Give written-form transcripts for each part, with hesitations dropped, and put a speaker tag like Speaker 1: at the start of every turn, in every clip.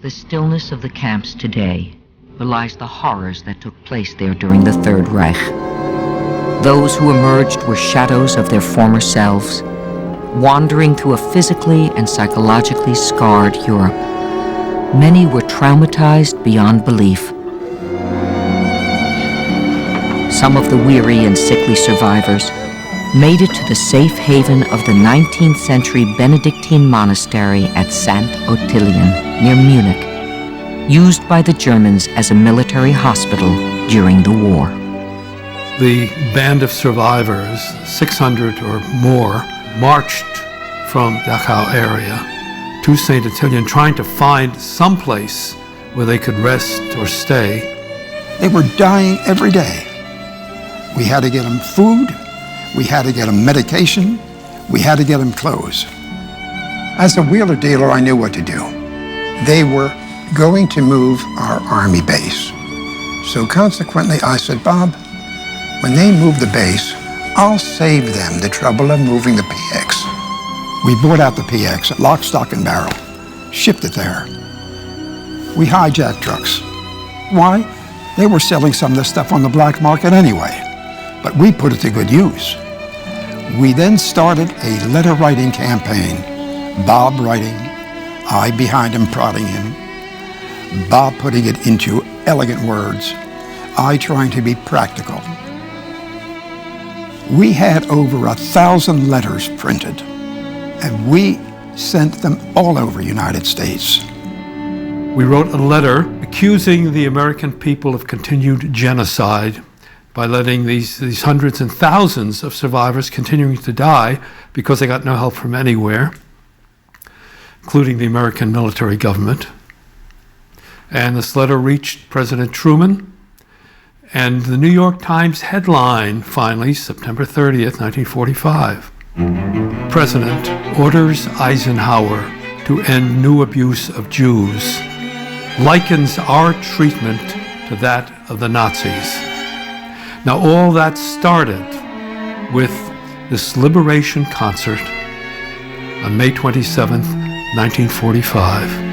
Speaker 1: The stillness of the camps today belies the horrors that took place there during the Third Reich. Those who emerged were shadows of their former selves, wandering through a physically and psychologically scarred Europe. Many were traumatized beyond belief. Some of the weary and sickly survivors made it to the safe haven of the 19th century Benedictine monastery at St. Ottilien, near Munich, used by the Germans as a military hospital during the war.
Speaker 2: The band of survivors, 600 or more, marched from Dachau area to St. Ottilien, trying to find some place where they could rest or stay.
Speaker 3: They were dying every day. We had to get them food, we had to get them medication, we had to get them clothes. As a wheeler dealer, I knew what to do. They were going to move our army base. So consequently, I said, Bob, when they move the base, I'll save them the trouble of moving the PX. We bought out the PX, lock, stock, and barrel, shipped it there. We hijacked trucks. Why? They were selling some of this stuff on the black market anyway, but we put it to good use. We then started a letter writing campaign, Bob writing, I behind him prodding him, Bob putting it into elegant words, I trying to be practical. We had over 1,000 letters printed, and we sent them all over the United States.
Speaker 2: We wrote a letter accusing the American people of continued genocide by letting these hundreds and thousands of survivors continuing to die because they got no help from anywhere, including the American military government. And this letter reached President Truman, and the New York Times headline, finally, September 30th, 1945, President orders Eisenhower to end new abuse of Jews, likens our treatment to that of the Nazis. Now, all that started with this liberation concert on May 27th, 1945.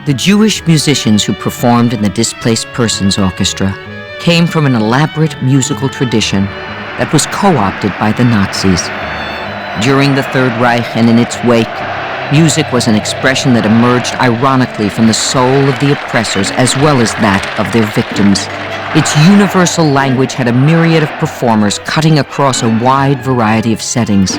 Speaker 1: The Jewish musicians who performed in the Displaced Persons Orchestra came from an elaborate musical tradition that was co-opted by the Nazis. During the Third Reich and in its wake, music was an expression that emerged ironically from the soul of the oppressors as well as that of their victims. Its universal language had a myriad of performers cutting across a wide variety of settings.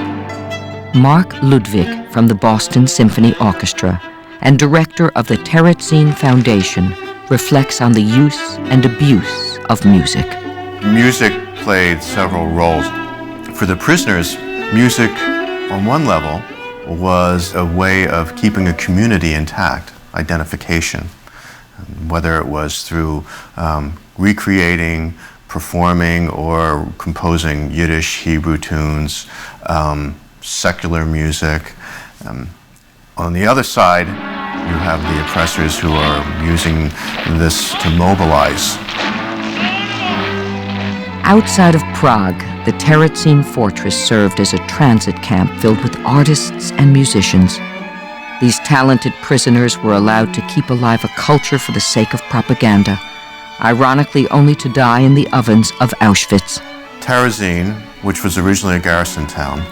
Speaker 1: Mark Ludwig from the Boston Symphony Orchestra and director of the Terezin Foundation reflects on the use and abuse of music.
Speaker 4: Music played several roles. For the prisoners, music, on one level, was a way of keeping a community intact, identification, whether it was through recreating, performing, or composing Yiddish, Hebrew tunes, secular music. On the other side, you have the oppressors who are using this to mobilize.
Speaker 1: Outside of Prague, the Terezin fortress served as a transit camp filled with artists and musicians. These talented prisoners were allowed to keep alive a culture for the sake of propaganda, ironically only to die in the ovens of Auschwitz.
Speaker 4: Terezin, which was originally a garrison town,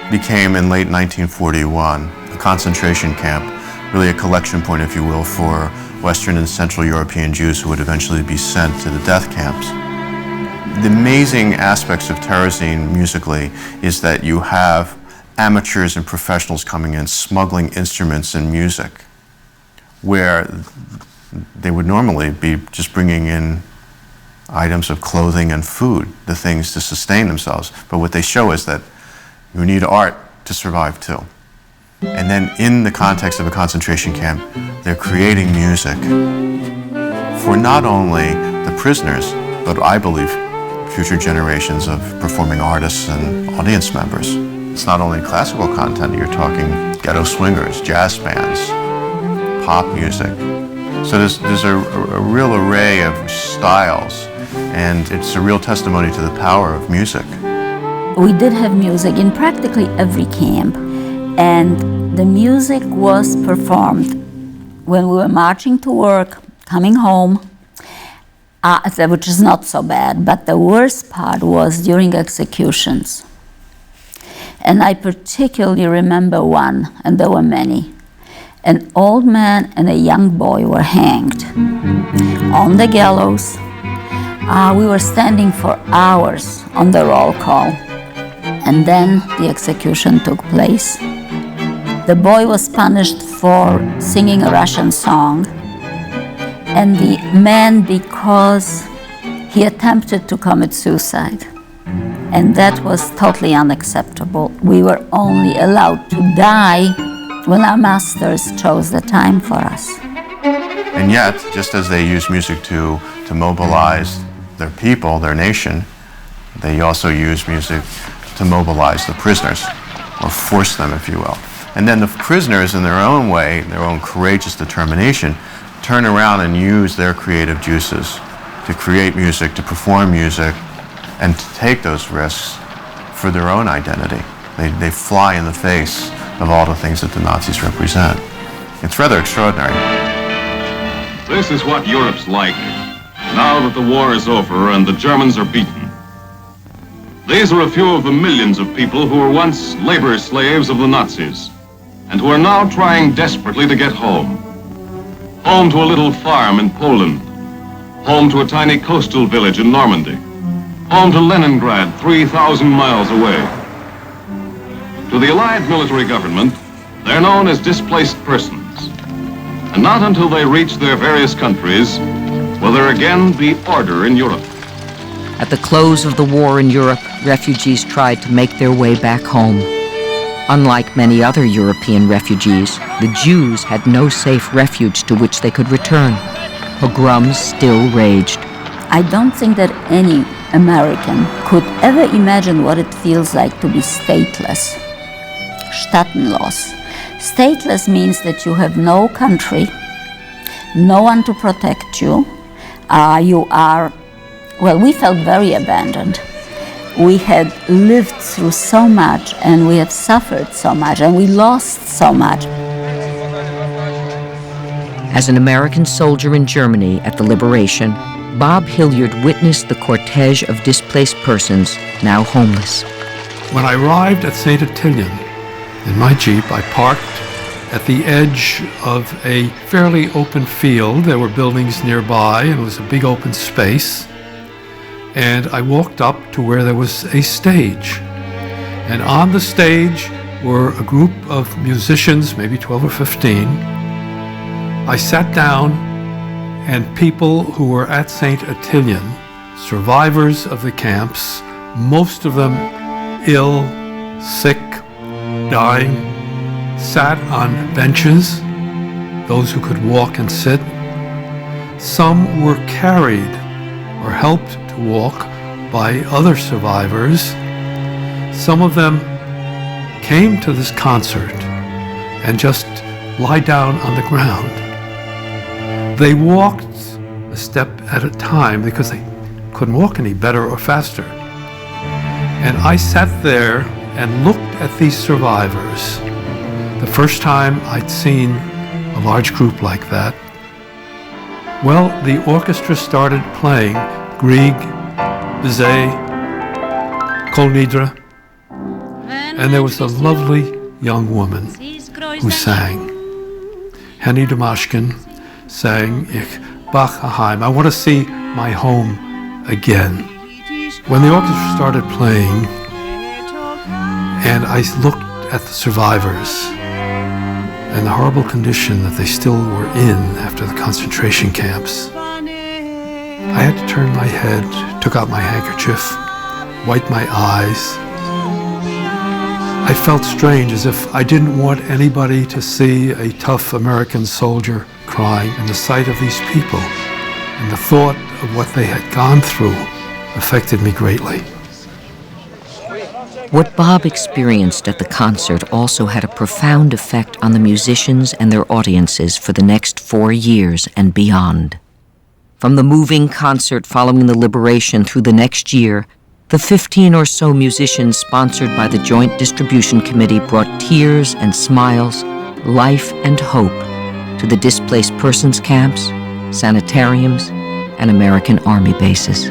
Speaker 4: became in late 1941 a concentration camp, really a collection point, if you will, for Western and Central European Jews who would eventually be sent to the death camps. The amazing aspects of Terezin musically is that you have amateurs and professionals coming in smuggling instruments and music, where they would normally be just bringing in items of clothing and food, the things to sustain themselves. But what they show is that you need art to survive too. And then in the context of a concentration camp, they're creating music for not only the prisoners, but I believe future generations of performing artists and audience members. It's not only classical content, you're talking ghetto swingers, jazz bands, pop music, So there's a real array of styles, and it's a real testimony to the power of music.
Speaker 5: We did have music in practically every camp, and the music was performed when we were marching to work, coming home, which is not so bad, but the worst part was during executions. And I particularly remember one, and there were many. An old man and a young boy were hanged on the gallows. We were standing for hours on the roll call, and then the execution took place. The boy was punished for singing a Russian song, and the man because he attempted to commit suicide. And that was totally unacceptable. We were only allowed to die when our masters chose the time for us.
Speaker 4: And yet, just as they use music to mobilize their people, their nation, they also use music to mobilize the prisoners, or force them, if you will. And then the prisoners, in their own way, their own courageous determination, turn around and use their creative juices to create music, to perform music, and to take those risks for their own identity. They fly in the face of all the things that the Nazis represent. It's rather extraordinary.
Speaker 6: This is what Europe's like now that the war is over and the Germans are beaten. These are a few of the millions of people who were once labor slaves of the Nazis and who are now trying desperately to get home. Home to a little farm in Poland. Home to a tiny coastal village in Normandy. Home to Leningrad, 3,000 miles away. To the Allied military government, they're known as displaced persons. And not until they reach their various countries will there again be order in Europe.
Speaker 1: At the close of the war in Europe, refugees tried to make their way back home. Unlike many other European refugees, the Jews had no safe refuge to which they could return. Pogroms still raged.
Speaker 5: I don't think that any American could ever imagine what it feels like to be stateless. Staatenlos. Stateless means that you have no country, no one to protect you. We felt very abandoned. We had lived through so much, and we have suffered so much, and we lost so much.
Speaker 1: As an American soldier in Germany at the Liberation, Bob Hilliard witnessed the cortege of displaced persons, now homeless.
Speaker 2: When I arrived at St. Attilian in my Jeep, I parked at the edge of a fairly open field. There were buildings nearby, and it was a big open space. And I walked up to where there was a stage. And on the stage were a group of musicians, maybe 12 or 15. I sat down, and people who were at St. Attilian, survivors of the camps, most of them ill, sick, dying, sat on benches, those who could walk and sit. Some were carried or helped to walk by other survivors. Some of them came to this concert and just lie down on the ground. They walked a step at a time because they couldn't walk any better or faster. And I sat there and looked at these survivors. The first time I'd seen a large group like that. Well, the orchestra started playing Grieg, Bizet, Kol Nidre, and there was a lovely young woman who sang. Henny Damashkin sang Ich bach heim. I want to see my home again. When the orchestra started playing, and I looked at the survivors and the horrible condition that they still were in after the concentration camps, I had to turn my head, took out my handkerchief, wiped my eyes. I felt strange, as if I didn't want anybody to see a tough American soldier crying. And the sight of these people and the thought of what they had gone through affected me greatly.
Speaker 1: What Bob experienced at the concert also had a profound effect on the musicians and their audiences for the next 4 years and beyond. From the moving concert following the liberation through the next year, the 15 or so musicians sponsored by the Joint Distribution Committee brought tears and smiles, life and hope to the displaced persons camps, sanitariums, and American Army bases.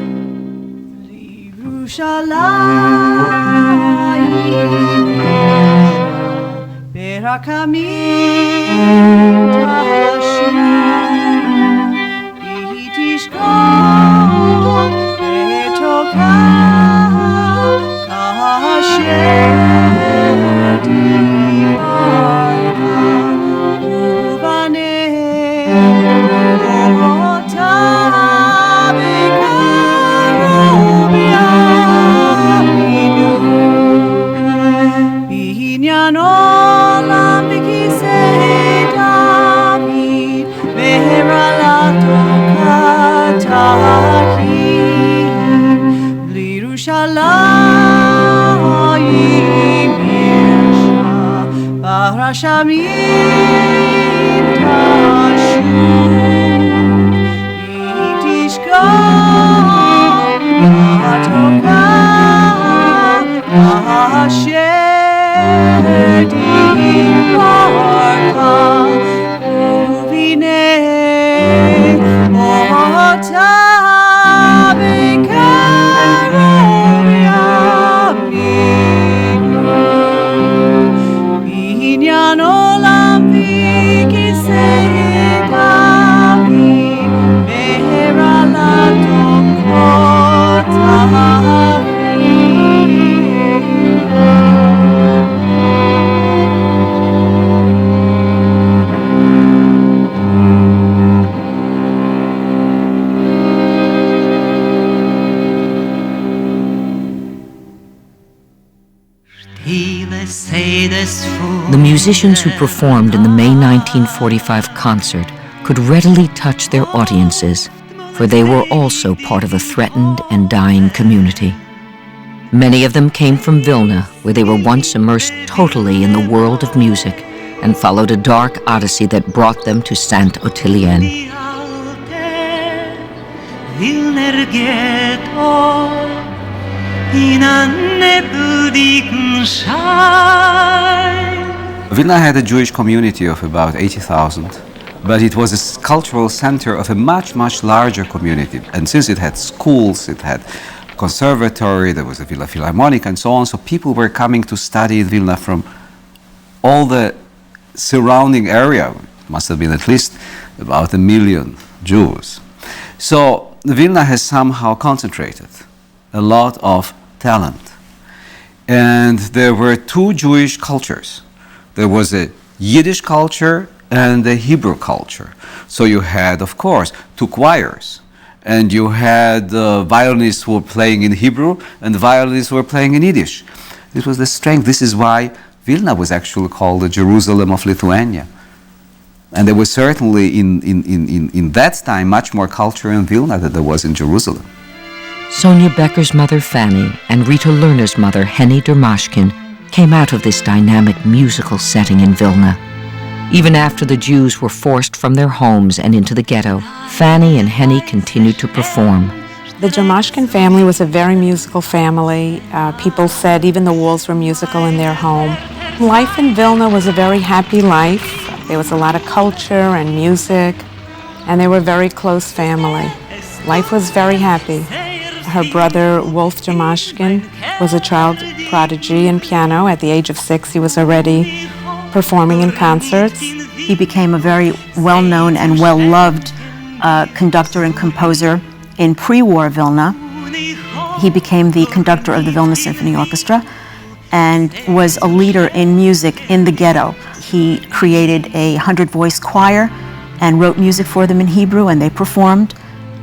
Speaker 1: The musicians who performed in the May 1945 concert could readily touch their audiences, for they were also part of a threatened and dying community. Many of them came from Vilna, where they were once immersed totally in the world of music and followed a dark odyssey that brought them to Saint-Otilien.
Speaker 7: Vilna had a Jewish community of about 80,000, but it was a cultural center of a much, much larger community. And since it had schools, it had conservatory, there was a Vilna Philharmonic and so on, so people were coming to study in Vilna from all the surrounding area. It must have been at least about 1 million Jews. So Vilna has somehow concentrated a lot of talent. And there were two Jewish cultures. There was a Yiddish culture and a Hebrew culture. So you had, of course, two choirs. And you had violinists who were playing in Hebrew and violinists who were playing in Yiddish. This was the strength. This is why Vilna was actually called the Jerusalem of Lithuania. And there was certainly in that time much more culture in Vilna than there was in Jerusalem.
Speaker 1: Sonia Becker's mother, Fanny, and Rita Lerner's mother, Henny Dermashkin, came out of this dynamic musical setting in Vilna. Even after the Jews were forced from their homes and into the ghetto, Fanny and Henny continued to perform.
Speaker 8: The Dermashkin family was a very musical family. People said even the walls were musical in their home. Life in Vilna was a very happy life. There was a lot of culture and music, and they were a very close family. Life was very happy. Her brother, Wolf Dermashkin, was a child prodigy in piano. At the age of 6, he was already performing in concerts.
Speaker 9: He became a very well-known and well-loved conductor and composer in pre-war Vilna. He became the conductor of the Vilna Symphony Orchestra and was a leader in music in the ghetto. He created a 100-voice choir and wrote music for them in Hebrew, and they performed.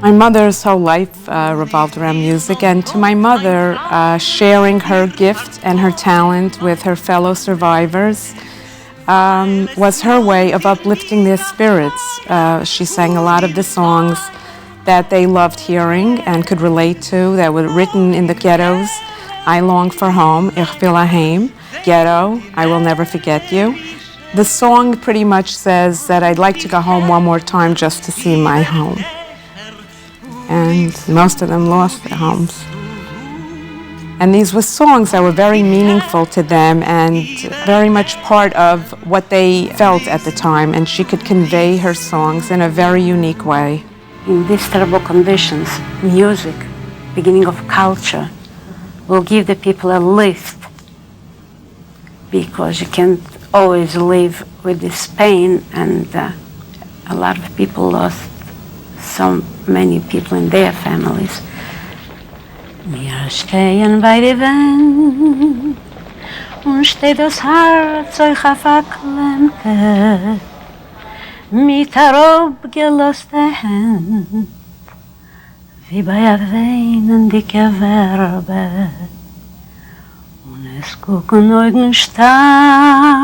Speaker 8: My mother's whole life revolved around music, and to my mother, sharing her gift and her talent with her fellow survivors was her way of uplifting their spirits. She sang a lot of the songs that they loved hearing and could relate to, that were written in the ghettos I Long for Home, Ich will a Heim, Ghetto, I Will Never Forget You. The song pretty much says that I'd like to go home one more time just to see my home. And most of them lost their homes. And these were songs that were very meaningful to them and very much part of what they felt at the time. And she could convey her songs in a very unique way.
Speaker 10: In these terrible conditions, music, beginning of culture, will give the people a lift, because you can't always live with this pain, and a lot of people lost so many people in their families. Wir stehen bei der Wand und steht das Herz euch auf der Klemke mit der abgelosten Hand wie bei einer weinenden Gewerbe und es gucken Augen starr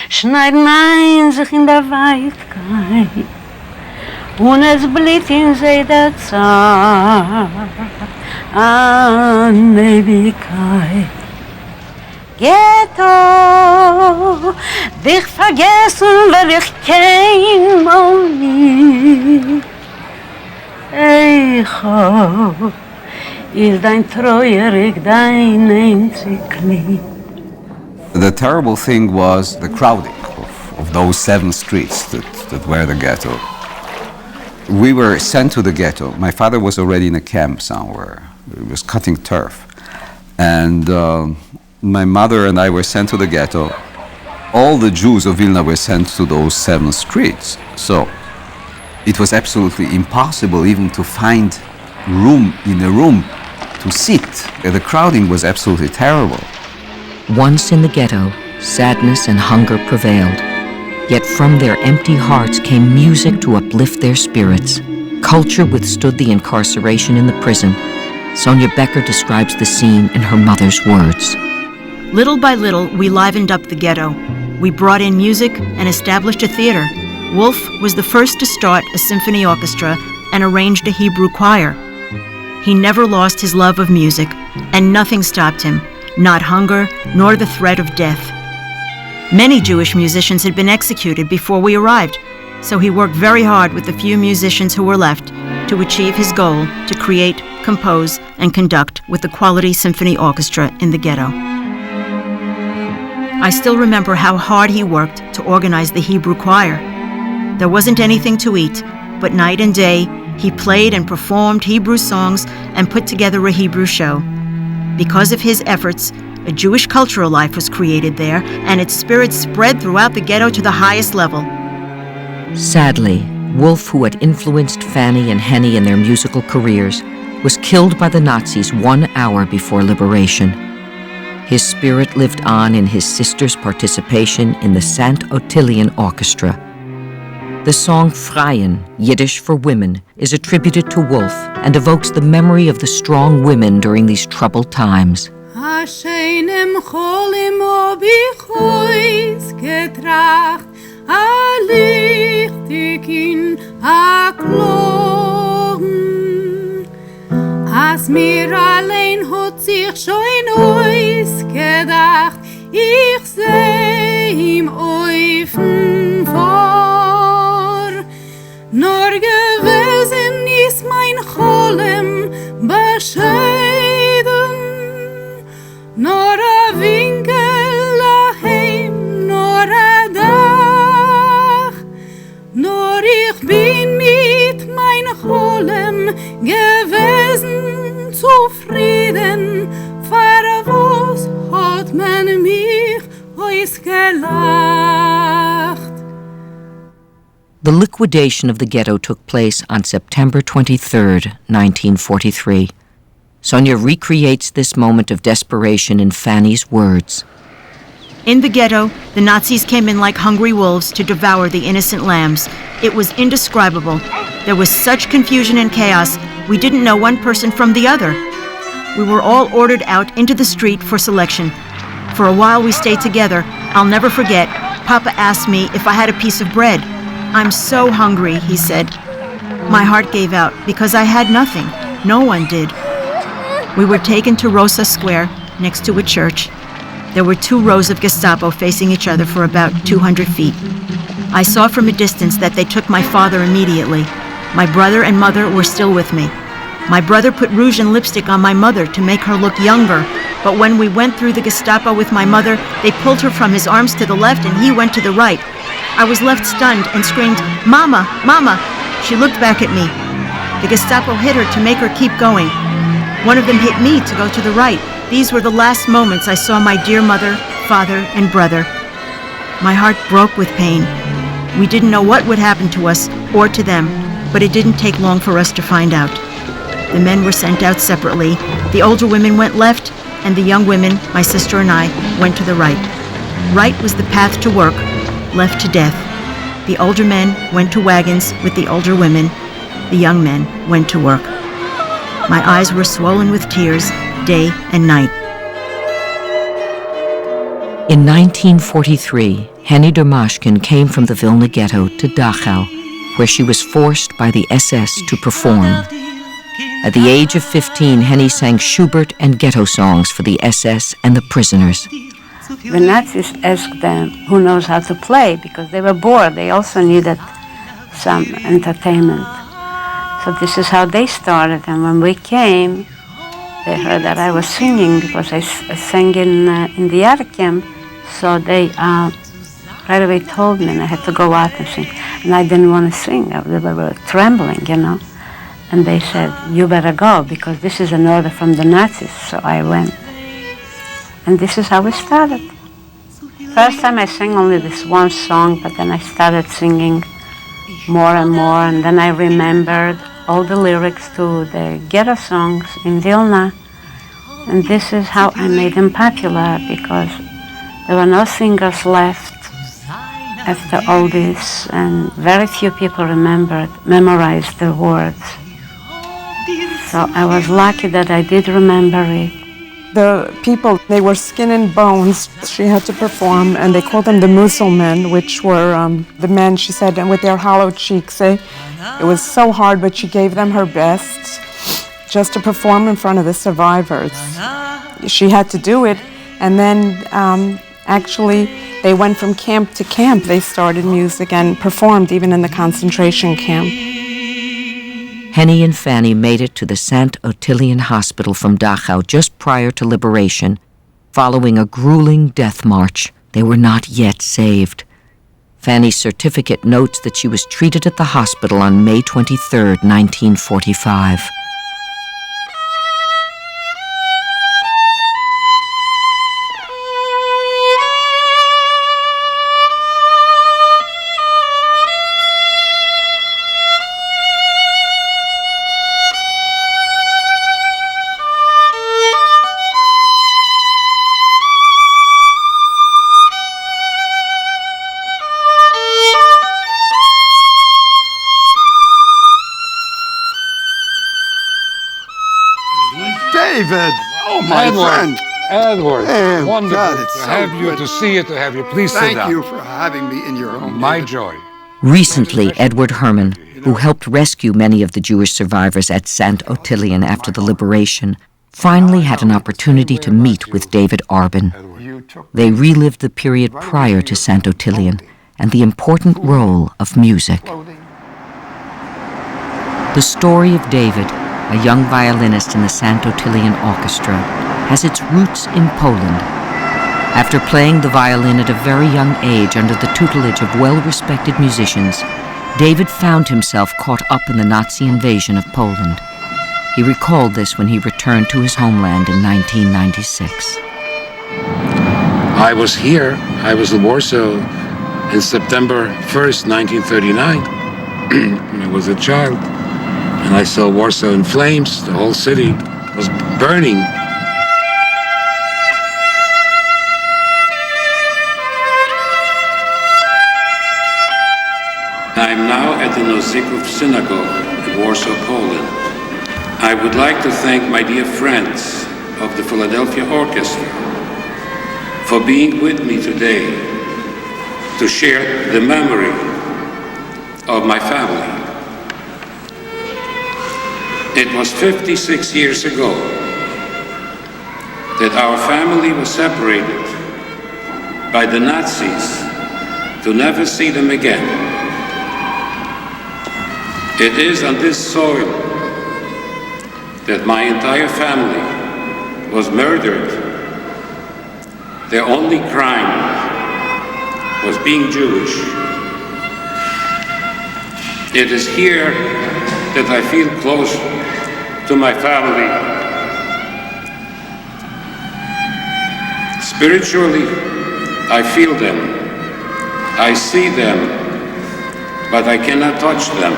Speaker 10: schneiden ein sich in der Weitkeit und es blit in sie der Zar an Ewigkeit. Ghetto, dich vergessen will ich keinmal nie. Eicho, ist dein treuerig, dein einzig Lieb.
Speaker 7: The terrible thing was the crowding of those 7 streets that were the ghetto. We were sent to the ghetto. My father was already in a camp somewhere. He was cutting turf. And my mother and I were sent to the ghetto. All the Jews of Vilna were sent to those 7 streets. So it was absolutely impossible even to find room in a room to sit. The crowding was absolutely terrible.
Speaker 1: Once in the ghetto, sadness and hunger prevailed. Yet from their empty hearts came music to uplift their spirits. Culture withstood the incarceration in the prison. Sonia Becker describes the scene in her mother's words.
Speaker 11: Little by little, we livened up the ghetto. We brought in music and established a theater. Wolf was the first to start a symphony orchestra and arranged a Hebrew choir. He never lost his love of music, and nothing stopped him, not hunger nor the threat of death. Many Jewish musicians had been executed before we arrived, so he worked very hard with the few musicians who were left to achieve his goal to create, compose, and conduct with the Quality Symphony Orchestra in the ghetto. I still remember how hard he worked to organize the Hebrew choir. There wasn't anything to eat, but night and day, he played and performed Hebrew songs and put together a Hebrew show. Because of his efforts, a Jewish cultural life was created there, and its spirit spread throughout the ghetto to the highest level.
Speaker 1: Sadly, Wolf, who had influenced Fanny and Henny in their musical careers, was killed by the Nazis 1 hour before liberation. His spirit lived on in his sister's participation in the St. Ottilien Orchestra. The song Freien, Yiddish for women, is attributed to Wolf and evokes the memory of the strong women during these troubled times.
Speaker 12: Hasheinem cholim obichois getracht, alichtikin aklogen. As mir allein hat sich schon ois gedacht, ich seh im Eufen vor. Nur gewesen ist mein Cholem bescheiden, nur a Winkel daheim, nur a Dach, nur ich bin mit mein Cholem gewesen zufrieden, was hat man mich ausgelacht.
Speaker 1: The liquidation of the ghetto took place on September 23, 1943. Sonia recreates this moment of desperation in Fanny's words.
Speaker 11: In the ghetto, the Nazis came in like hungry wolves to devour the innocent lambs. It was indescribable. There was such confusion and chaos, we didn't know one person from the other. We were all ordered out into the street for selection. For a while we stayed together. I'll never forget, Papa asked me if I had a piece of bread. "I'm so hungry," he said. My heart gave out because I had nothing. No one did. We were taken to Rosa Square, next to a church. There were 2 rows of Gestapo facing each other for about 200 feet. I saw from a distance that they took my father immediately. My brother and mother were still with me. My brother put rouge and lipstick on my mother to make her look younger, but when we went through the Gestapo with my mother, they pulled her from his arms to the left and he went to the right. I was left stunned and screamed, "Mama, Mama!" She looked back at me. The Gestapo hit her to make her keep going. One of them hit me to go to the right. These were the last moments I saw my dear mother, father, and brother. My heart broke with pain. We didn't know what would happen to us or to them, but it didn't take long for us to find out. The men were sent out separately. The older women went left, and the young women, my sister and I, went to the right. Right was the path to work, left to death. The older men went to wagons with the older women. The young men went to work. My eyes were swollen with tears, day and night.
Speaker 1: In 1943, Henny Dermashkin came from the Vilna ghetto to Dachau, where she was forced by the SS to perform. At the age of 15, Henny sang Schubert and ghetto songs for the SS and the prisoners.
Speaker 10: The Nazis asked them who knows how to play because they were bored. They also needed some entertainment. So this is how they started. And when we came, they heard that I was singing because I sang in the other camp. So they right away told me, and I had to go out and sing. And I didn't want to sing. They were trembling, you know. And they said, "You better go because this is an order from the Nazis." So I went. And this is how we started. First time I sang only this one song, but then I started singing more and more. And then I remembered all the lyrics to the ghetto songs in Vilna. And this is how I made them popular because there were no singers left after all this, and very few people memorized the words. So I was lucky that I did remember it.
Speaker 8: The people, they were skin and bones. She had to perform, and they called them the Muselmen, which were the men, she said, and with their hollow cheeks. It was so hard, but she gave them her best just to perform in front of the survivors. She had to do it, and then actually they went from camp to camp. They started music and performed even in the concentration camp.
Speaker 1: Henny and Fanny made it to the St. Ottilien Hospital from Dachau just prior to liberation. Following a grueling death march, they were not yet saved. Fanny's certificate notes that she was treated at the hospital on May 23, 1945.
Speaker 3: David! Oh, my friend!
Speaker 13: Edward,
Speaker 3: Hey,
Speaker 13: wonderful
Speaker 3: God, it's
Speaker 13: to
Speaker 3: so
Speaker 13: have you,
Speaker 3: good.
Speaker 13: to see you, to have you. Please sit down.
Speaker 3: Thank you for having me in your home.
Speaker 13: My
Speaker 3: David.
Speaker 13: joy.
Speaker 1: Recently, Edward Herman, who helped rescue many of the Jewish survivors at St. Ottilien after the liberation, finally had an opportunity to meet with David Arbin. They relived the period prior to St. Ottilien and the important role of music. The story of David, a young violinist in the St. Ottilien Orchestra, has its roots in Poland. After playing the violin at a very young age under the tutelage of well-respected musicians, David found himself caught up in the Nazi invasion of Poland. He recalled this when he returned to his homeland in 1996.
Speaker 13: I was here. I was in Warsaw in September 1st, 1939. When I was a child. And I saw Warsaw in flames. The whole city was burning. I'm now at the Nozików Synagogue in Warsaw, Poland. I would like to thank my dear friends of the Philadelphia Orchestra for being with me today to share the memory of my family. It was 56 years ago that our family was separated by the Nazis to never see them again. It is on this soil that my entire family was murdered. Their only crime was being Jewish. It is here that I feel close to my family. Spiritually, I feel them. I see them, but I cannot touch them.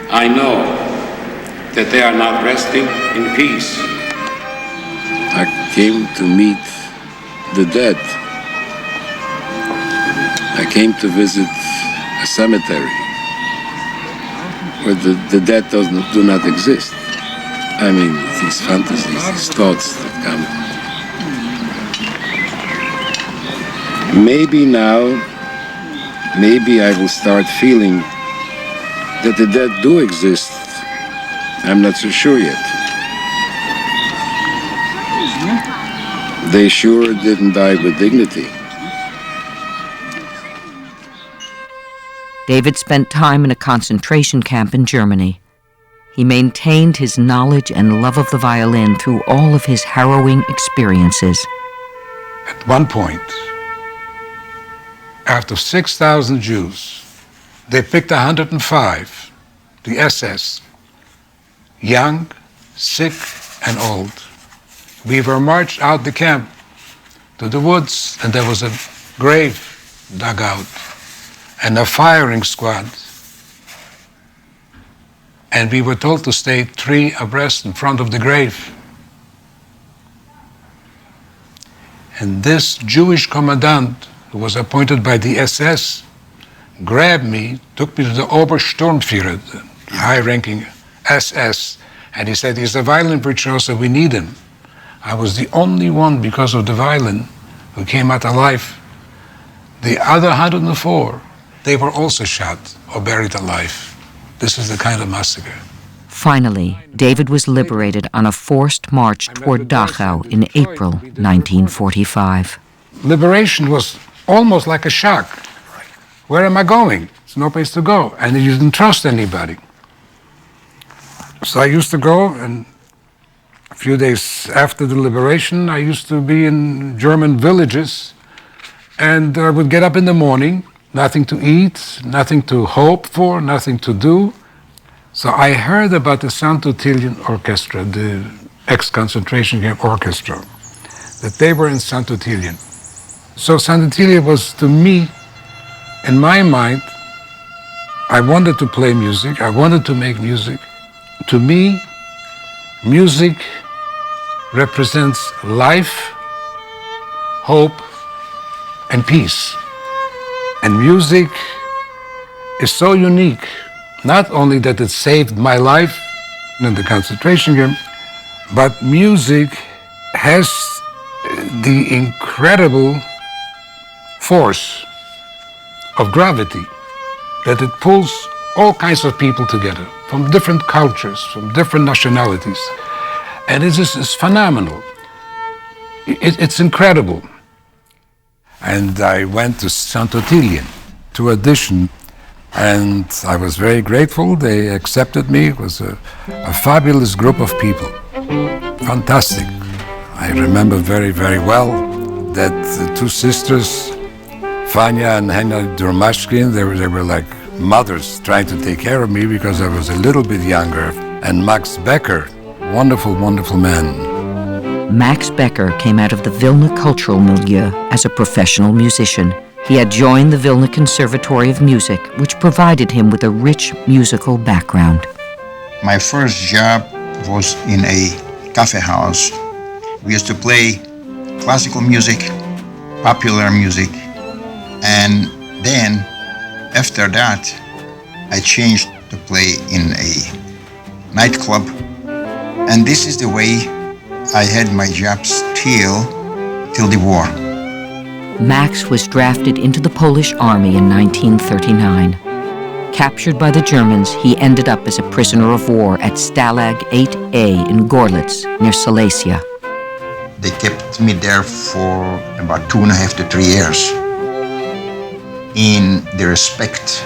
Speaker 13: I know that they are not resting in peace.
Speaker 14: I came to meet the dead. I came to visit a cemetery where the dead do not exist. I mean, these fantasies, these thoughts that come. Maybe now, maybe I will start feeling that the dead do exist. I'm not so sure yet. They sure didn't die with dignity.
Speaker 1: David spent time in a concentration camp in Germany. He maintained his knowledge and love of the violin through all of his harrowing experiences.
Speaker 15: At one point, out of 6,000 Jews, they picked 105, the SS, young, sick, and old. We were marched out the camp to the woods, and there was a grave dug out and a firing squad. And we were told to stay 3 abreast in front of the grave. And this Jewish commandant, who was appointed by the SS, grabbed me, took me to the Obersturmführer, the high-ranking SS, and he said, he's a violin virtuoso, we need him. I was the only one, because of the violin, who came out alive. The other 104, they were also shot or buried alive. This is the kind of massacre.
Speaker 1: Finally, David was liberated on a forced march toward Dachau in April 1945.
Speaker 15: Liberation was almost like a shock. Where am I going? There's no place to go. And you didn't trust anybody. So I used to go, and a few days after the liberation, I used to be in German villages, and I would get up in the morning, nothing to eat, nothing to hope for, nothing to do. So I heard about the Sant'Ottilien Orchestra, the ex-concentration camp orchestra, that they were in Sant'Ottilien. So Sant'Ottilien was, to me, in my mind, I wanted to play music, I wanted to make music. To me, music represents life, hope, and peace. And music is so unique, not only that it saved my life in the concentration camp, but music has the incredible force of gravity, that it pulls all kinds of people together, from different cultures, from different nationalities. And it's phenomenal. It's incredible. And I went to Sant'Ottilien to audition, and I was very grateful. They accepted me. It was a fabulous group of people. Fantastic. I remember very, very well that the 2 sisters, Vanya and Hena Durmashkin, they were like mothers trying to take care of me because I was a little bit younger. And Max Becker, wonderful, wonderful man.
Speaker 1: Max Becker came out of the Vilna cultural milieu as a professional musician. He had joined the Vilna Conservatory of Music, which provided him with a rich musical background.
Speaker 3: My first job was in a cafe house. We used to play classical music, popular music, and then after that I changed to play in a nightclub, and this is the way I had my jobs till the war.
Speaker 1: Max was drafted into the Polish army in 1939. Captured by the Germans, he ended up as a prisoner of war at Stalag 8A in Gorlitz, near Silesia.
Speaker 3: They kept me there for about 2.5 to 3 years. In the respect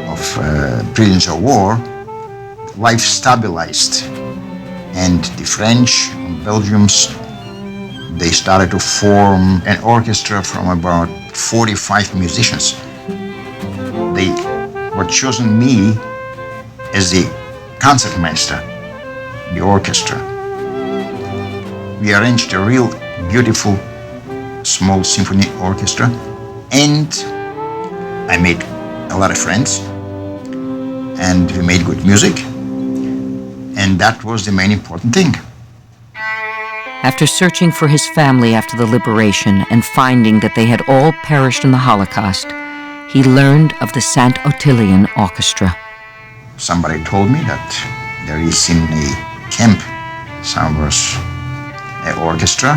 Speaker 3: of prisoners of war, life stabilized, and the French and Belgians, they started to form an orchestra from about 45 musicians. They were choosing me as the concertmaster, the orchestra. We arranged a real beautiful small symphony orchestra, and I made a lot of friends, and we made good music, and that was the main important thing.
Speaker 1: After searching for his family after the liberation and finding that they had all perished in the Holocaust, he learned of the St. Ottilien Orchestra.
Speaker 3: Somebody told me that there is in a camp somewhere an orchestra,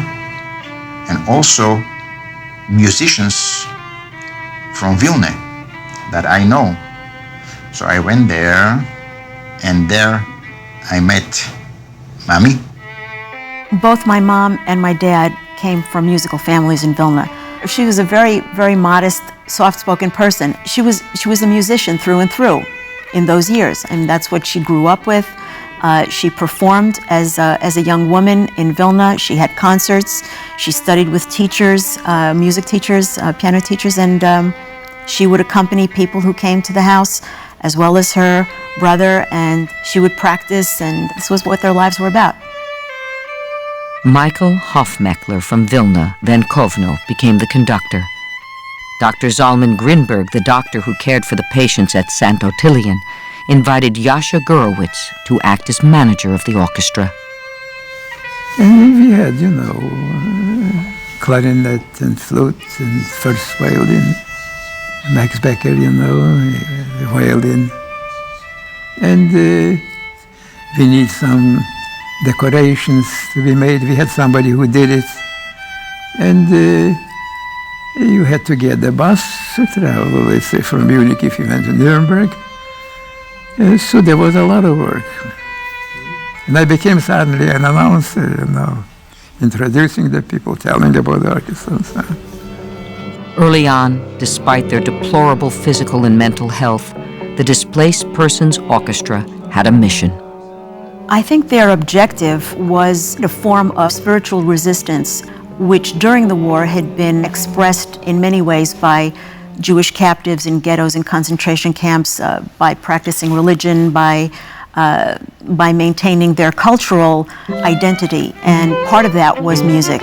Speaker 3: and also musicians from Vilna that I know. So I went there, and there I met Mommy.
Speaker 9: Both my mom and my dad came from musical families in Vilna. She was a very, very modest, soft-spoken person. She was a musician through and through in those years, and that's what she grew up with. She performed as a young woman in Vilna. She had concerts. She studied with teachers, music teachers, piano teachers, and she would accompany people who came to the house, as well as her brother, and she would practice, and this was what their lives were about.
Speaker 1: Michael Hofmeckler from Vilna, then Kovno, became the conductor. Dr. Zalman Grinberg, the doctor who cared for the patients at St. Ottilien, invited Yasha Gurewitz to act as manager of the orchestra.
Speaker 3: And we had, clarinet and flute and first violin, Max Becker, the violin. And we need some decorations to be made. We had somebody who did it. And you had to get the bus to travel, let's say, from Munich if you went to Nuremberg. So there was a lot of work. And I became suddenly an announcer, introducing the people, telling about the orchestra and so on.
Speaker 1: Early on, despite their deplorable physical and mental health, the Displaced Persons Orchestra had a mission.
Speaker 9: I think their objective was a form of spiritual resistance, which during the war had been expressed in many ways by Jewish captives in ghettos and concentration camps, by practicing religion, by maintaining their cultural identity, and part of that was music.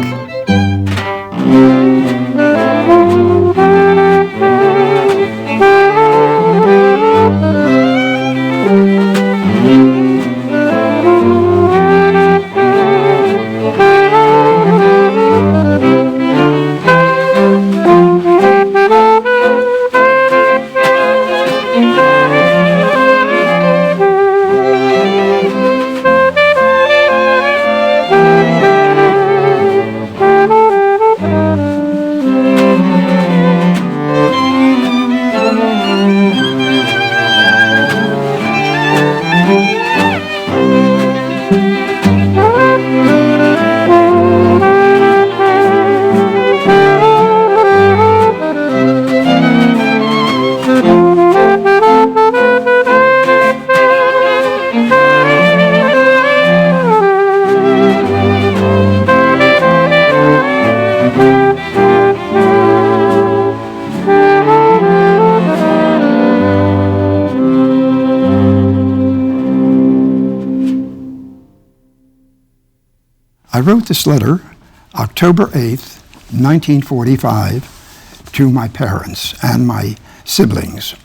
Speaker 3: I wrote this letter October 8th, 1945, to my parents and my siblings.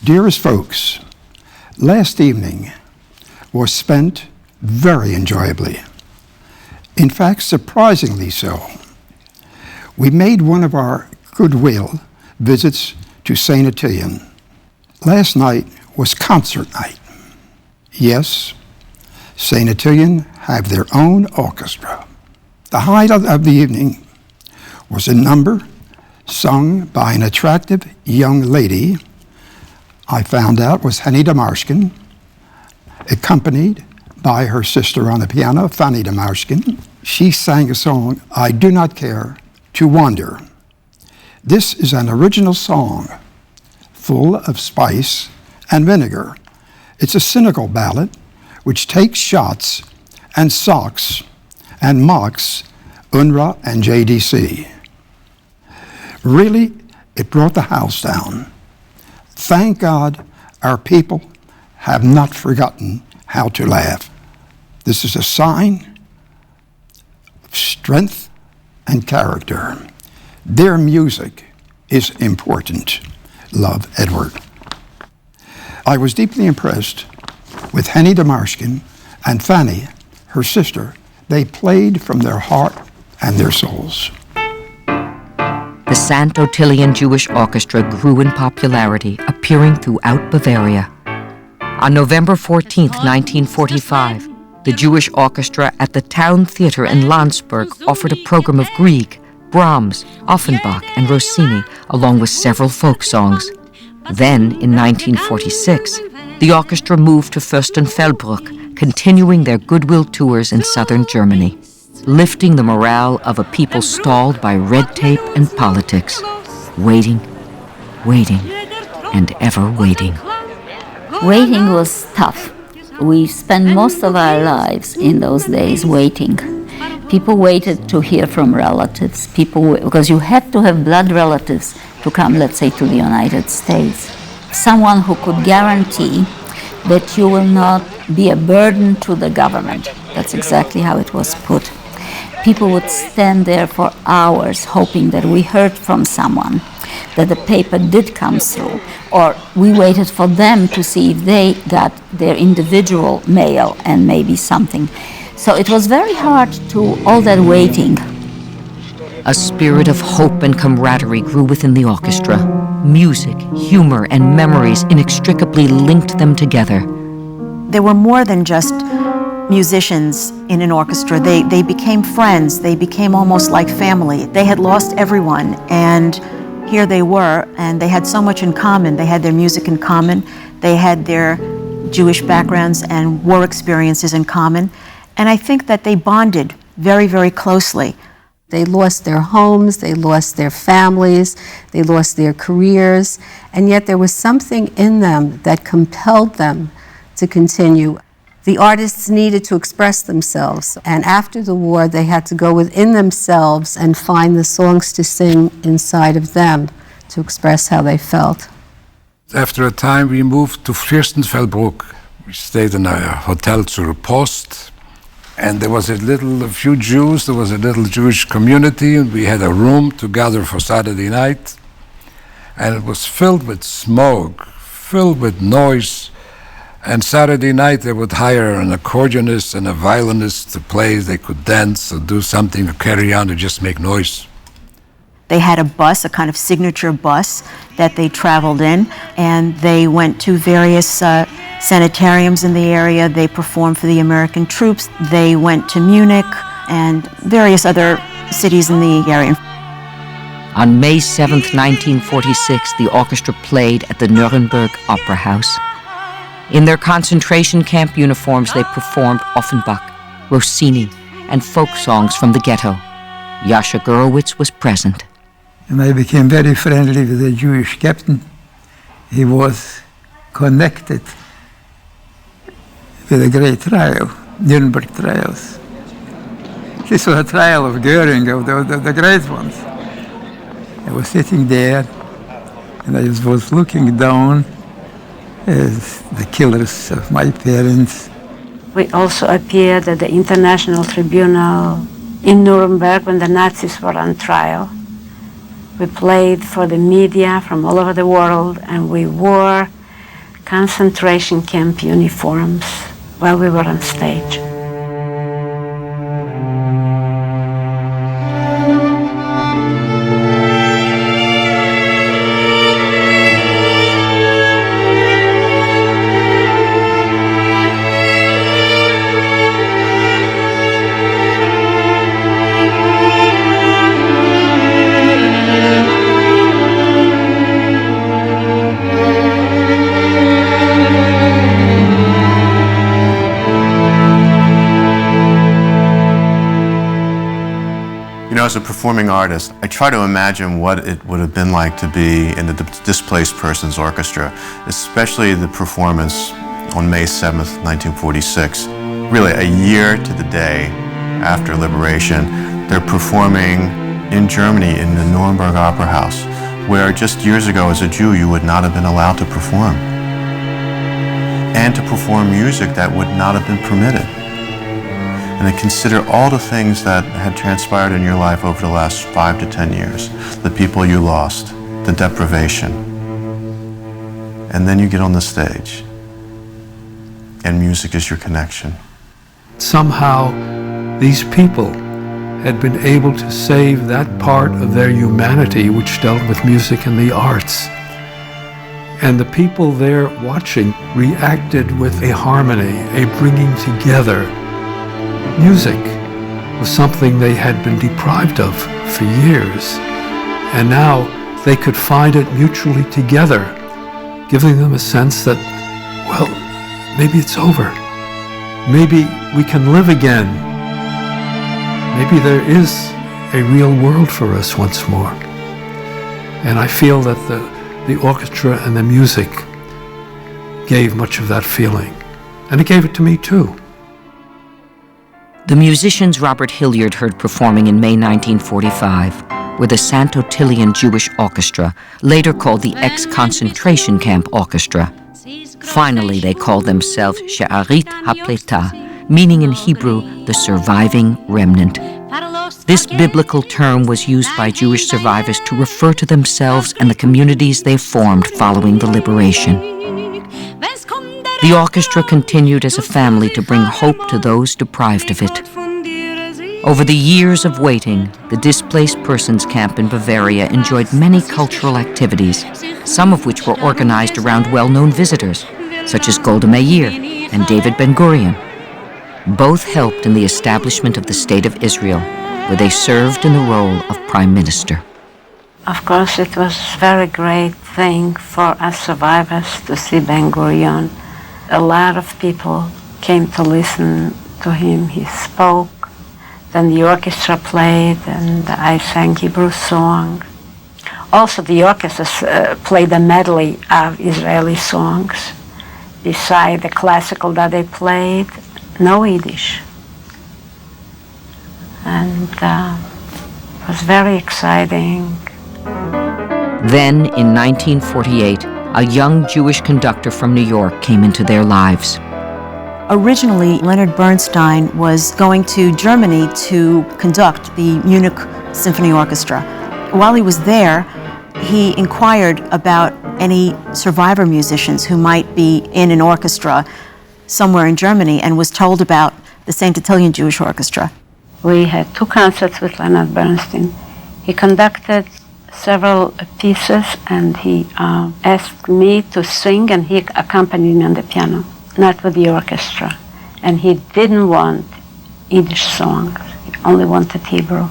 Speaker 3: Dearest folks, last evening was spent very enjoyably. In fact, surprisingly so. We made one of our goodwill visits to St. Ottilien. Last night was concert night. Yes, St. Ottilien have their own orchestra. The highlight of the evening was a number sung by an attractive young lady I found out was Henny Damarskin, accompanied by her sister on the piano, Fanny Damarskin, she sang a song, I Do Not Care to Wander. This is an original song full of spice and vinegar. It's a cynical ballad which takes shots and socks and mocks UNRWA and JDC. Really, it brought the house down. Thank God our people have not forgotten how to laugh. This is a sign of strength and character. Their music is important. Love, Edward. I was deeply impressed with Henny Damarskin and Fanny, her sister. They played from their heart and their souls.
Speaker 1: The St. Ottilian Jewish Orchestra grew in popularity, appearing throughout Bavaria. On November 14, 1945, the Jewish Orchestra at the Town Theater in Landsberg offered a program of Grieg, Brahms, Offenbach, and Rossini, along with several folk songs. Then, in 1946, the orchestra moved to Fürstenfeldbruck, continuing their goodwill tours in southern Germany, lifting the morale of a people stalled by red tape and politics, waiting, waiting, and ever waiting.
Speaker 5: Waiting was tough. We spent most of our lives in those days waiting. People waited to hear from relatives, because you had to have blood relatives to come, let's say, to the United States. Someone who could guarantee that you will not be a burden to the government. That's exactly how it was put. People would stand there for hours hoping that we heard from someone, that the paper did come through, or we waited for them to see if they got their individual mail and maybe something. So it was very hard to all that waiting.
Speaker 1: A spirit of hope and camaraderie grew within the orchestra. Music, humor, and memories inextricably linked them together.
Speaker 9: There were more than just musicians in an orchestra. They became friends. They became almost like family. They had lost everyone, and here they were, and they had so much in common. They had their music in common. They had their Jewish backgrounds and war experiences in common. And I think that they bonded very, very closely.
Speaker 16: They lost their homes, they lost their families, they lost their careers, and yet there was something in them that compelled them to continue. The artists needed to express themselves, and after the war, they had to go within themselves and find the songs to sing inside of them to express how they felt.
Speaker 15: After a time, we moved to Fürstenfeldbruck. We stayed in a hotel zur Post, and there was a few Jews, there was a little Jewish community, and we had a room to gather for Saturday night, and it was filled with smoke, filled with noise. And Saturday night they would hire an accordionist and a violinist to play. They could dance or do something or carry on or just make noise.
Speaker 9: They had a bus, a kind of signature bus that they traveled in, and they went to various sanitariums in the area. They performed for the American troops. They went to Munich and various other cities in the area.
Speaker 1: On May 7, 1946, the orchestra played at the Nuremberg Opera House. In their concentration camp uniforms, they performed Offenbach, Rossini, and folk songs from the ghetto. Yasha Gurewitz was present.
Speaker 17: And I became very friendly with the Jewish captain. He was connected with a great trial, Nuremberg trials. This was a trial of Goering, of the great ones. I was sitting there, and I was looking down as the killers of my parents.
Speaker 10: We also appeared at the International Tribunal in Nuremberg when the Nazis were on trial. We played for the media from all over the world, and we wore concentration camp uniforms while we were on stage.
Speaker 4: know, as a performing artist, I try to imagine what it would have been like to be in the Displaced Persons Orchestra, especially the performance on May 7th, 1946. Really, a year to the day after liberation, they're performing in Germany in the Nuremberg Opera House, where just years ago as a Jew you would not have been allowed to perform. And to perform music that would not have been permitted. And to consider all the things that had transpired in your life over the last 5 to 10 years, the people you lost, the deprivation. And then you get on the stage, and music is your connection.
Speaker 2: Somehow, these people had been able to save that part of their humanity which dealt with music and the arts. And the people there watching reacted with a harmony, a bringing together. Music was something they had been deprived of for years, and now they could find it mutually together, giving them a sense that, well, maybe it's over. Maybe we can live again. Maybe there is a real world for us once more. And I feel that the orchestra and the music gave much of that feeling. And it gave it to me too.
Speaker 1: The musicians Robert Hilliard heard performing in May 1945 were the Sant Ottilian Jewish Orchestra, later called the Ex-Concentration Camp Orchestra. Finally, they called themselves She'arit HaPleta, meaning in Hebrew, the surviving remnant. This biblical term was used by Jewish survivors to refer to themselves and the communities they formed following the liberation. The orchestra continued as a family to bring hope to those deprived of it. Over the years of waiting, the Displaced Persons Camp in Bavaria enjoyed many cultural activities, some of which were organized around well-known visitors, such as Golda Meir and David Ben-Gurion. Both helped in the establishment of the State of Israel, where they served in the role of Prime Minister.
Speaker 10: Of course, it was a very great thing for us survivors to see Ben-Gurion. A lot of people came to listen to him. He spoke. Then the orchestra played, and I sang Hebrew song. Also, the orchestra played a medley of Israeli songs. Beside the classical that they played, no Yiddish. And it was very exciting.
Speaker 1: Then, in 1948, a young Jewish conductor from New York came into their lives.
Speaker 9: Originally, Leonard Bernstein was going to Germany to conduct the Munich Symphony Orchestra. While he was there, he inquired about any survivor musicians who might be in an orchestra somewhere in Germany and was told about the St. Ottilian Jewish Orchestra.
Speaker 10: We had 2 concerts with Leonard Bernstein. He conducted several pieces, and he asked me to sing, and he accompanied me on the piano, not with the orchestra. And he didn't want Yiddish songs. He only wanted Hebrew,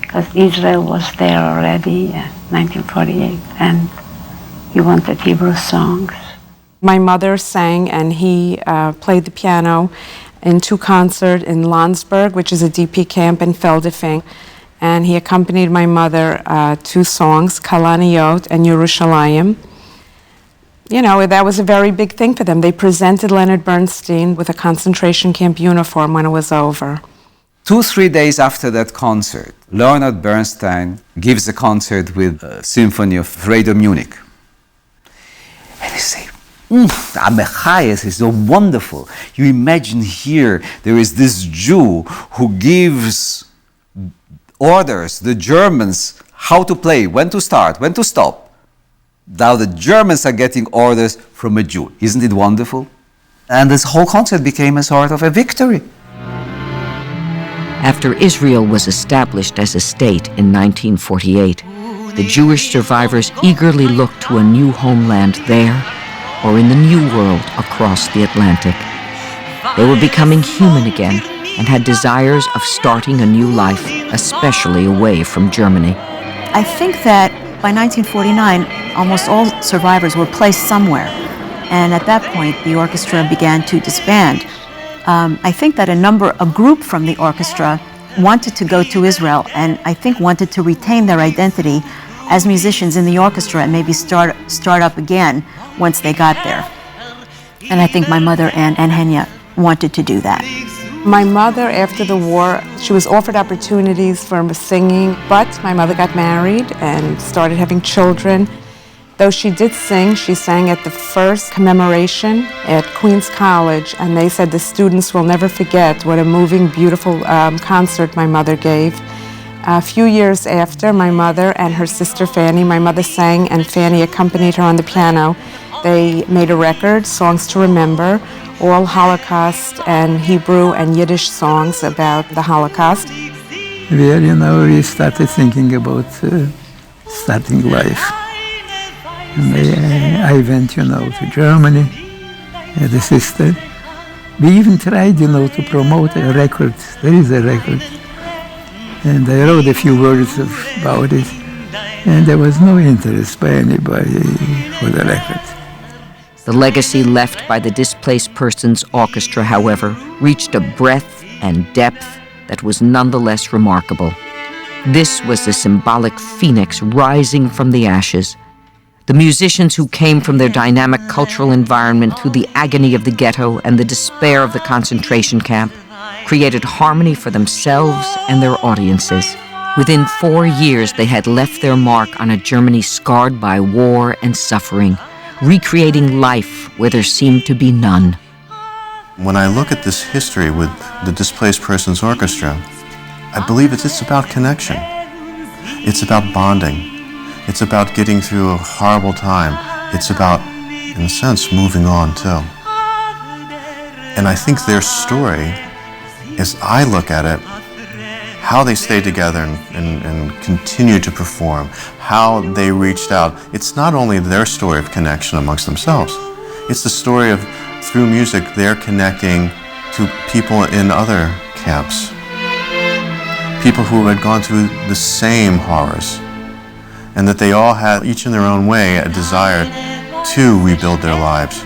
Speaker 10: because Israel was there already in 1948, and he wanted Hebrew songs.
Speaker 8: My mother sang, and he played the piano in 2 concerts in Landsberg, which is a DP camp in Feldafing. And he accompanied my mother 2 songs, Kalaniyot and Yerushalayim. You know, that was a very big thing for them. They presented Leonard Bernstein with a concentration camp uniform when it was over.
Speaker 7: 2-3 days after that concert, Leonard Bernstein gives a concert with the Symphony of Radio Munich. And they say, Amechayes is so wonderful. You imagine here, there is this Jew who gives orders, the Germans, how to play, when to start, when to stop. Now the Germans are getting orders from a Jew. Isn't it wonderful? And this whole concert became a sort of a victory.
Speaker 1: After Israel was established as a state in 1948, the Jewish survivors eagerly looked to a new homeland there or in the New World across the Atlantic. They were becoming human again and had desires of starting a new life, especially away from Germany.
Speaker 9: I think that by 1949, almost all survivors were placed somewhere. And at that point, the orchestra began to disband. I think that a group from the orchestra wanted to go to Israel and I think wanted to retain their identity as musicians in the orchestra and maybe start up again once they got there. And I think my mother and Henya wanted to do that.
Speaker 8: My mother, after the war, she was offered opportunities for singing, but my mother got married and started having children. Though she did sing, she sang at the first commemoration at Queens College, and they said the students will never forget what a moving, beautiful concert my mother gave. A few years after, my mother and her sister Fanny, my mother sang and Fanny accompanied her on the piano. They made a record, Songs to Remember, all Holocaust and Hebrew and Yiddish songs about the Holocaust.
Speaker 17: Where, we started thinking about starting life. And I went, to Germany, had a sister. We even tried, to promote a record. There is a record. And I wrote a few words about it. And there was no interest by anybody for the record.
Speaker 1: The legacy left by the Displaced Persons Orchestra, however, reached a breadth and depth that was nonetheless remarkable. This was the symbolic phoenix rising from the ashes. The musicians who came from their dynamic cultural environment through the agony of the ghetto and the despair of the concentration camp created harmony for themselves and their audiences. Within 4 years, they had left their mark on a Germany scarred by war and suffering, recreating life where there seemed to be none.
Speaker 4: When I look at this history with the Displaced Persons Orchestra, I believe it's about connection. It's about bonding. It's about getting through a horrible time. It's about, in a sense, moving on too. And I think their story, as I look at it, how they stayed together and continued to perform, how they reached out, it's not only their story of connection amongst themselves, it's the story of, through music, they're connecting to people in other camps, people who had gone through the same horrors, and that they all had, each in their own way, a desire to rebuild their lives,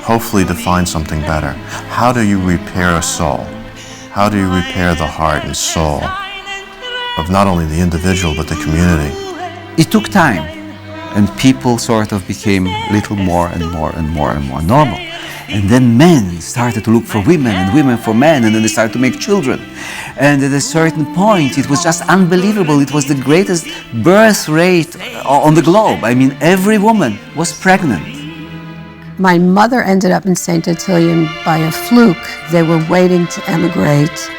Speaker 4: hopefully to find something better. How do you repair a soul? How do you repair the heart and soul of not only the individual but the community?
Speaker 7: It took time, and people sort of became a little more and more and more and more normal. And then men started to look for women and women for men, and then they started to make children. And at a certain point, it was just unbelievable. It was the greatest birth rate on the globe. I mean, every woman was pregnant.
Speaker 16: My mother ended up in St. Ottilion by a fluke. They were waiting to emigrate,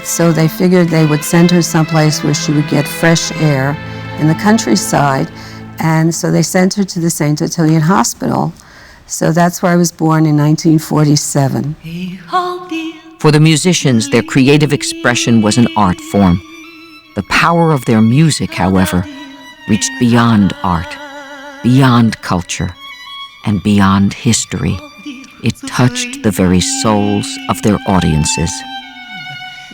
Speaker 16: so they figured they would send her someplace where she would get fresh air in the countryside. And so they sent her to the St. Ottilion Hospital. So that's where I was born in 1947.
Speaker 1: For the musicians, their creative expression was an art form. The power of their music, however, reached beyond art, beyond culture, and beyond history. It touched the very souls of their audiences.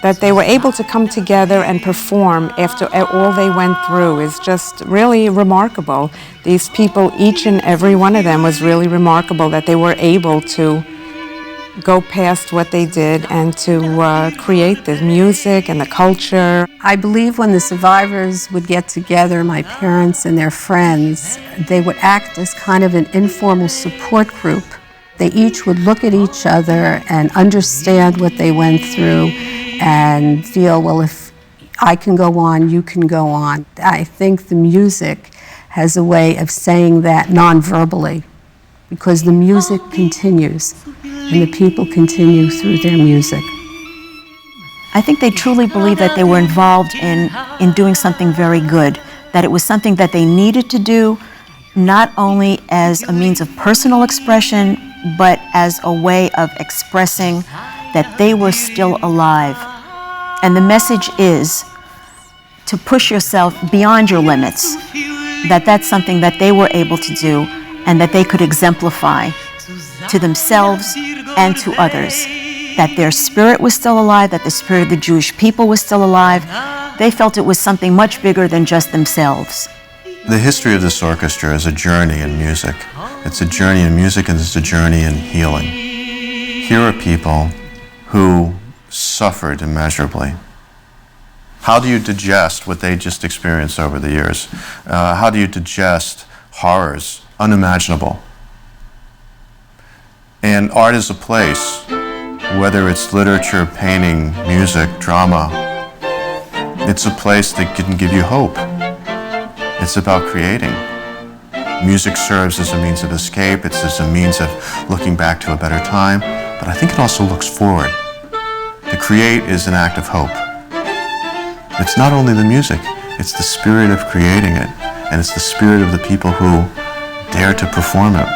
Speaker 8: That they were able to come together and perform after all they went through is just really remarkable. These people, each and every one of them, was really remarkable that they were able to go past what they did and to create the music and the culture.
Speaker 16: I believe when the survivors would get together, my parents and their friends, they would act as kind of an informal support group. They each would look at each other and understand what they went through and feel, well, if I can go on, you can go on. I think the music has a way of saying that non-verbally, because the music continues and the people continue through their music.
Speaker 9: I think they truly believe that they were involved in doing something very good, that it was something that they needed to do, not only as a means of personal expression, but as a way of expressing that they were still alive. And the message is to push yourself beyond your limits, that that's something that they were able to do and that they could exemplify to themselves and to others, that their spirit was still alive, that the spirit of the Jewish people was still alive. They felt it was something much bigger than just themselves.
Speaker 4: The history of this orchestra is a journey in music. It's a journey in music and it's a journey in healing. Here are people who suffered immeasurably How do you digest what they just experienced over the years? How do you digest horrors unimaginable? And art is a place, whether it's literature, painting, music, drama, it's a place that can give you hope. It's about creating. Music serves as a means of escape, it's as a means of looking back to a better time, but I think it also looks forward. To create is an act of hope. It's not only the music, it's the spirit of creating it, and it's the spirit of the people who dare to perform it.